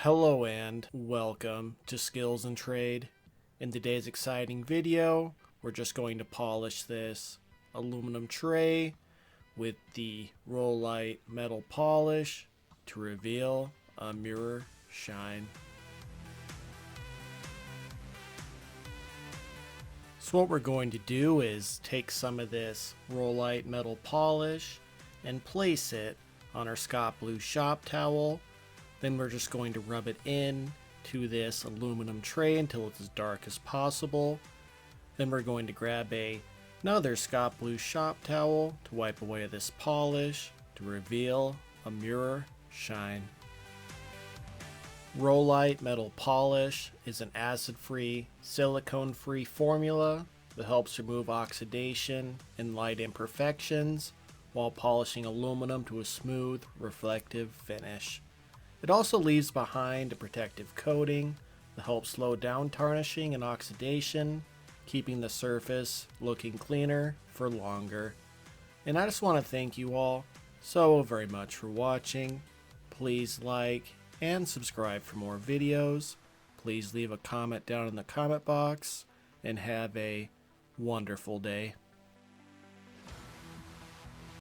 Hello and welcome to Skills and Trade. In today's exciting video, we're just going to polish this aluminum tray with the Rolite Metal Polish to reveal a mirror shine. So what we're going to do is take some of this Rolite Metal Polish and place it on our Scott Blue shop towel. Then we're just going to rub it in to this aluminum tray until it's as dark as possible. Then we're going to grab another Scott Blue shop towel to wipe away this polish to reveal a mirror shine. Rolite Metal Polish is an acid-free, silicone-free formula that helps remove oxidation and light imperfections while polishing aluminum to a smooth, reflective finish. It also leaves behind a protective coating that helps slow down tarnishing and oxidation, keeping the surface looking cleaner for longer. And I just want to thank you all so very much for watching. Please like and subscribe for more videos. Please leave a comment down in the comment box and have a wonderful day.